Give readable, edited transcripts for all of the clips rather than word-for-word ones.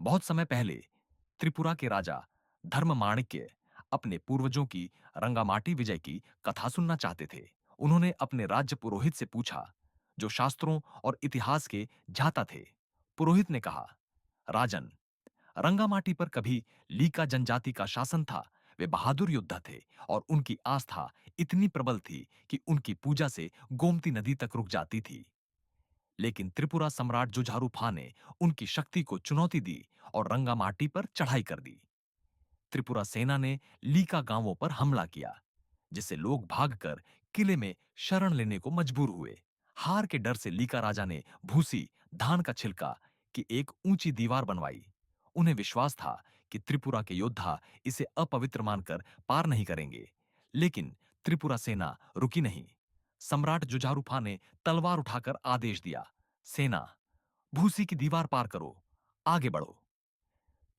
बहुत समय पहले त्रिपुरा के राजा धर्ममाणिक्य अपने पूर्वजों की रंगामाटी विजय की कथा सुनना चाहते थे। उन्होंने अपने राज्य पुरोहित से पूछा, जो शास्त्रों और इतिहास के जाता थे। पुरोहित ने कहा, राजन, रंगामाटी पर कभी लीका जनजाति का शासन था। वे बहादुर योद्धा थे और उनकी आस्था इतनी प्रबल थी कि उनकी पूजा से गोमती नदी तक रुक जाती थी। लेकिन त्रिपुरा सम्राट जुझारू फा ने उनकी शक्ति को चुनौती दी और रंगामाटी पर चढ़ाई कर दी। त्रिपुरा सेना ने लीका गांवों पर हमला किया, जिससे लोग भागकर किले में शरण लेने को मजबूर हुए। हार के डर से लीका राजा ने भूसी, धान का छिलका की एक ऊंची दीवार बनवाई। उन्हें विश्वास था कि त्रिपुरा के योद्धा इसे अपवित्र मानकर पार नहीं करेंगे। लेकिन त्रिपुरा सेना रुकी नहीं। सम्राट जुझारूफा ने तलवार उठाकर आदेश दिया, सेना, भूसी की दीवार पार करो, आगे बढ़ो।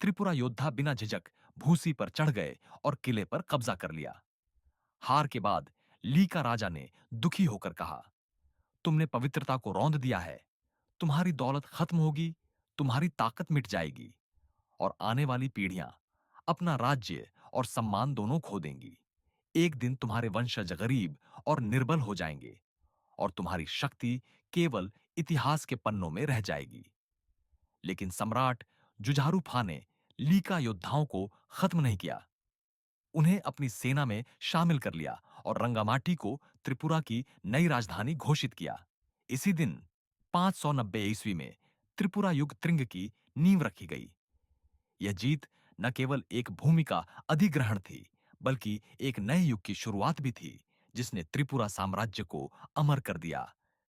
त्रिपुरा योद्धा बिना झिझक भूसी पर चढ़ गए और किले पर कब्जा कर लिया। हार के बाद लीका राजा ने दुखी होकर कहा, तुमने पवित्रता को रौंद दिया है। तुम्हारी दौलत खत्म होगी, तुम्हारी ताकत मिट जाएगी और आने वाली पीढ़ियां अपना राज्य और सम्मान दोनों खो देंगी। एक दिन तुम्हारे वंशज गरीब और निर्बल हो जाएंगे और तुम्हारी शक्ति केवल इतिहास के पन्नों में रह जाएगी। लेकिन सम्राट जुझारू फा ने लीका योद्धाओं को खत्म नहीं किया। उन्हें अपनी सेना में शामिल कर लिया और रंगामाटी को त्रिपुरा की नई राजधानी घोषित किया। इसी दिन 590 ईस्वी में त्रिपुरा युग त्रिंग की नींव रखी गई। यह जीत न केवल एक भूमि का अधिग्रहण थी, बल्कि एक नए युग की शुरुआत भी थी, जिसने त्रिपुरा साम्राज्य को अमर कर दिया।